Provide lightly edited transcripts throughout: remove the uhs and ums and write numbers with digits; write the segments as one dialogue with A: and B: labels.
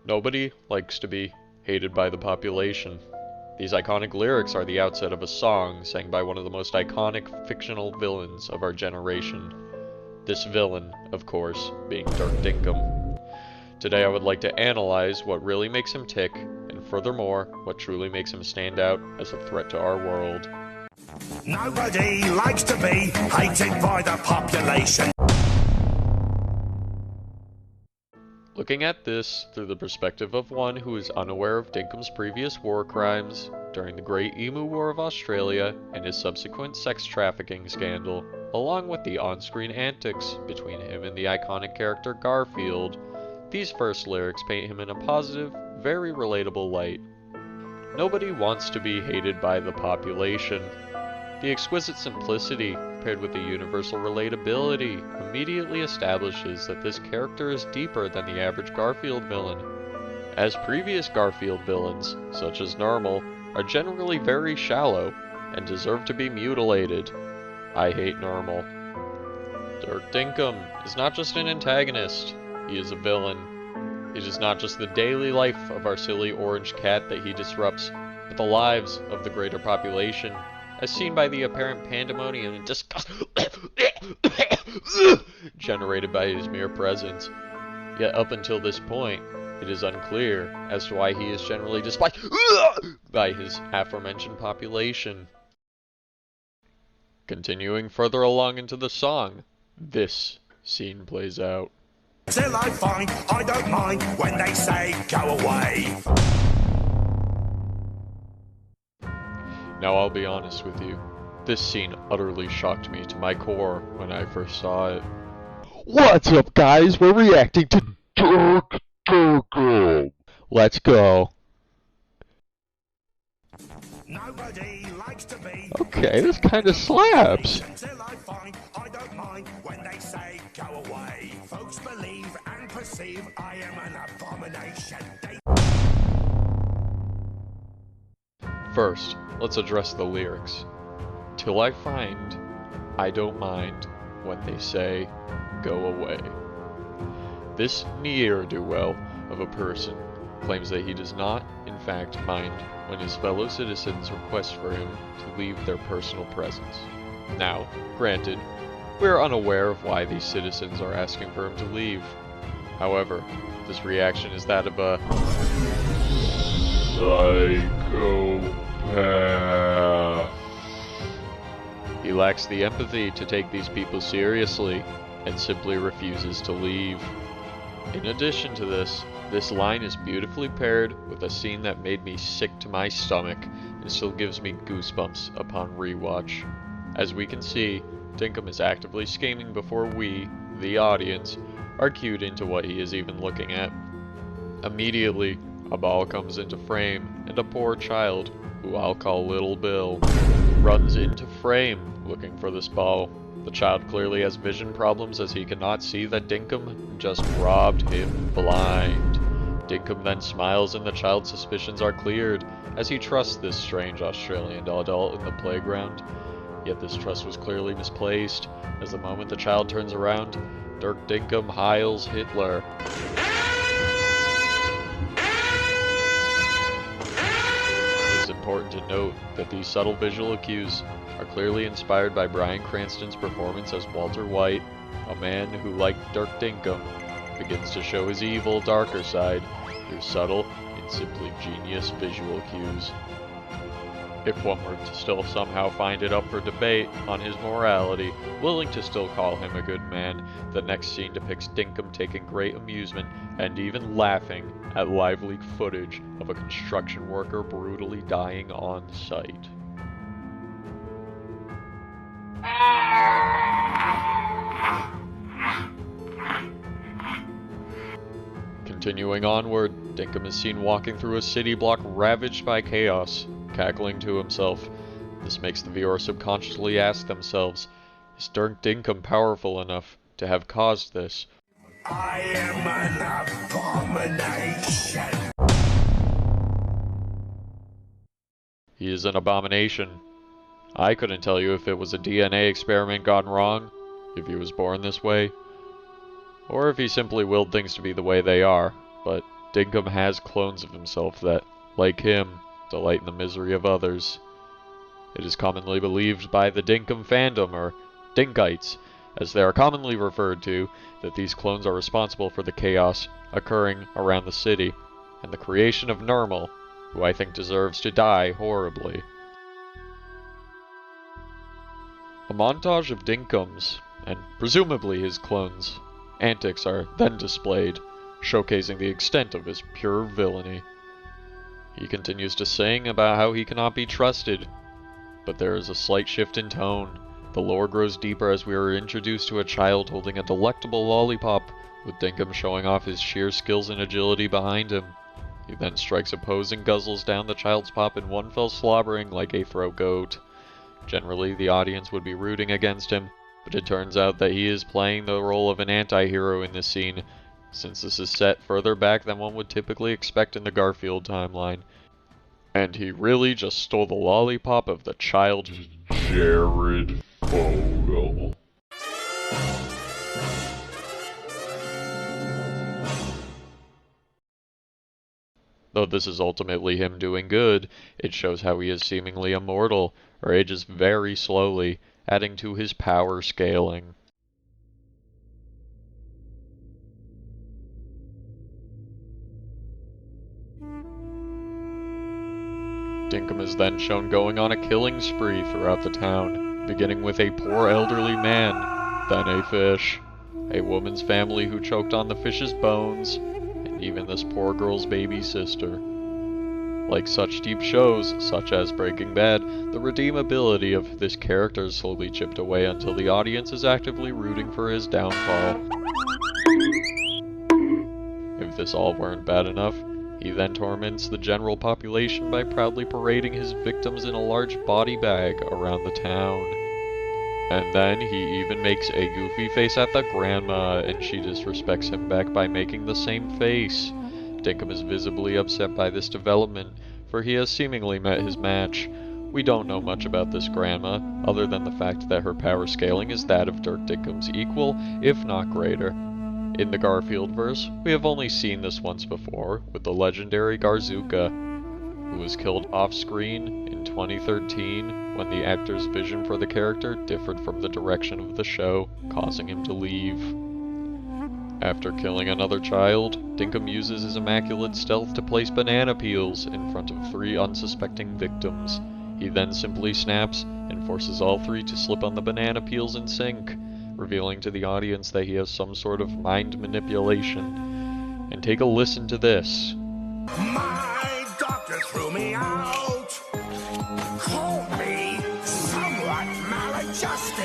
A: Nobody likes to be hated by the population. These iconic lyrics are the outset of a song sang by one of the most iconic fictional villains of our generation. This villain, of course, being Dirk Dinkum. Today I would like to analyze what really makes him tick, and furthermore, what truly makes him stand out as a threat to our world.
B: Nobody likes to be hated by the population.
A: Looking at this through the perspective of one who is unaware of Dinkum's previous war crimes during the Great Emu War of Australia and his subsequent sex trafficking scandal, along with the on-screen antics between him and the iconic character Garfield, these first lyrics paint him in a positive, very relatable light. Nobody wants to be hated by the population. The exquisite simplicity, paired with the universal relatability, immediately establishes that this character is deeper than the average Garfield villain, as previous Garfield villains, such as Normal, are generally very shallow and deserve to be mutilated. I hate Normal. Dirk Dinkum is not just an antagonist, he is a villain. It is not just the daily life of our silly orange cat that he disrupts, but the lives of the greater population, as seen by the apparent pandemonium and disgust generated by his mere presence. Yet up until this point, it is unclear as to why he is generally despised by his aforementioned population. Continuing further along into the song, this scene plays out.
B: Till I find I don't mind when they say go away.
A: Now I'll be honest with you, this scene utterly shocked me to my core when I first saw it.
C: What's up, guys? We're reacting to Dirk Dinkum. Let's go.
B: Nobody likes to be.
C: Okay, this kind of slaps.
B: Until I find I don't mind when they say go away. Folks believe and perceive I am an abomination.
A: First, let's address the lyrics. Till I find, I don't mind when they say, go away. This ne'er-do-well of a person claims that he does not, in fact, mind when his fellow citizens request for him to leave their personal presence. Now, granted, we are unaware of why these citizens are asking for him to leave. However, this reaction is that of a psychopath. He lacks the empathy to take these people seriously and simply refuses to leave. In addition to this line is beautifully paired with a scene that made me sick to my stomach and still gives me goosebumps upon rewatch. As we can see, Dinkum is actively scheming before we, the audience, are cued into what he is even looking at. Immediately, a ball comes into frame, and a poor child, who I'll call Little Bill, runs into frame looking for this ball. The child clearly has vision problems as he cannot see that Dinkum just robbed him blind. Dinkum then smiles and the child's suspicions are cleared as he trusts this strange Australian adult in the playground. Yet this trust was clearly misplaced, as the moment the child turns around, Dirk Dinkum heils Hitler. It is important to note that these subtle visual cues are clearly inspired by Bryan Cranston's performance as Walter White, a man who, like Dirk Dinkum, begins to show his evil, darker side through subtle and simply genius visual cues. If one were to still somehow find it up for debate on his morality, willing to still call him a good man, the next scene depicts Dinkum taking great amusement and even laughing at live leak footage of a construction worker brutally dying on site. Continuing onward, Dinkum is seen walking through a city block ravaged by chaos, cackling to himself. This makes the viewer subconsciously ask themselves, is Dirk Dinkum powerful enough to have caused this?
B: I am an abomination.
A: He is an abomination. I couldn't tell you if it was a DNA experiment gone wrong, if he was born this way, or if he simply willed things to be the way they are, but Dinkum has clones of himself that, like him, delight in the misery of others. It is commonly believed by the Dinkum fandom, or Dinkites, as they are commonly referred to, that these clones are responsible for the chaos occurring around the city, and the creation of Nermal, who I think deserves to die horribly. A montage of Dinkum's, and presumably his clones' antics are then displayed, showcasing the extent of his pure villainy. He continues to sing about how he cannot be trusted, but there is a slight shift in tone. The lore grows deeper as we are introduced to a child holding a delectable lollipop, with Dinkum showing off his sheer skills and agility behind him. He then strikes a pose and guzzles down the child's pop in one fell slobbering like a throat goat. Generally, the audience would be rooting against him, but it turns out that he is playing the role of an anti-hero in this scene, since this is set further back than one would typically expect in the Garfield timeline. And he really just stole the lollipop of the child Jared Fogle. Though this is ultimately him doing good, it shows how he is seemingly immortal, or ages very slowly, adding to his power scaling. Dinkum is then shown going on a killing spree throughout the town, beginning with a poor elderly man, then a fish, a woman's family who choked on the fish's bones, and even this poor girl's baby sister. Like such deep shows, such as Breaking Bad, the redeemability of this character is slowly chipped away until the audience is actively rooting for his downfall. If this all weren't bad enough, he then torments the general population by proudly parading his victims in a large body bag around the town. And then he even makes a goofy face at the grandma, and she disrespects him back by making the same face. Dinkum is visibly upset by this development, for he has seemingly met his match. We don't know much about this grandma, other than the fact that her power scaling is that of Dirk Dinkum's equal, if not greater. In the Garfield verse, we have only seen this once before, with the legendary Garzuka, who was killed off-screen in 2013 when the actor's vision for the character differed from the direction of the show, causing him to leave. After killing another child, Dinkum uses his immaculate stealth to place banana peels in front of 3 unsuspecting victims. He then simply snaps and forces all 3 to slip on the banana peels and sink, revealing to the audience that he has some sort of mind manipulation. And take a listen to this.
B: My doctor threw me out. Called me somewhat maladjusted.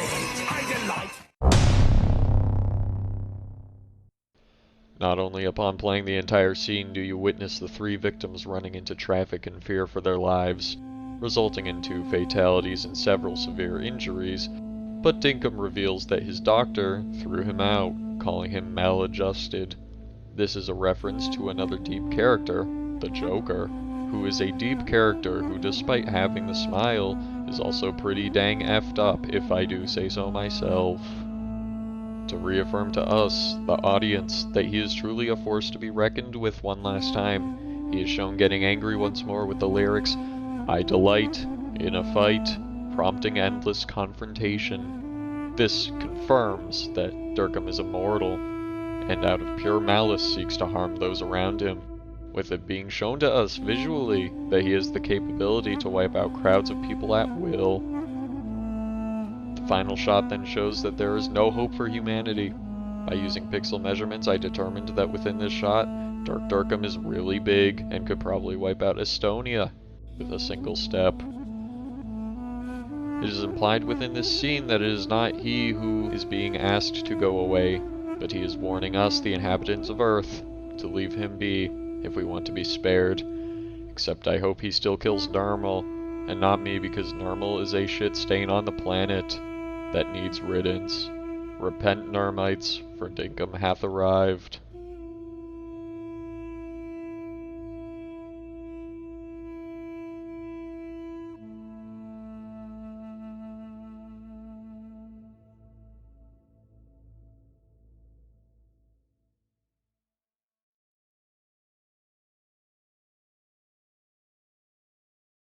B: I delight.
A: Not only upon playing the entire scene do you witness the 3 victims running into traffic in fear for their lives, resulting in 2 fatalities and several severe injuries, but Dinkum reveals that his doctor threw him out, calling him maladjusted. This is a reference to another deep character, the Joker, who is a deep character who, despite having the smile, is also pretty dang effed up, if I do say so myself. To reaffirm to us, the audience, that he is truly a force to be reckoned with one last time, he is shown getting angry once more with the lyrics, "I delight in a fight, prompting endless confrontation." This confirms that Dirkum is immortal, and out of pure malice seeks to harm those around him, with it being shown to us visually that he has the capability to wipe out crowds of people at will. The final shot then shows that there is no hope for humanity. By using pixel measurements, I determined that within this shot, Dirkum is really big and could probably wipe out Estonia with a single step. It is implied within this scene that it is not he who is being asked to go away, but he is warning us, the inhabitants of Earth, to leave him be if we want to be spared. Except I hope he still kills Nermal, and not me, because Nermal is a shit stain on the planet that needs riddance. Repent, Nermites, for Dinkum hath arrived.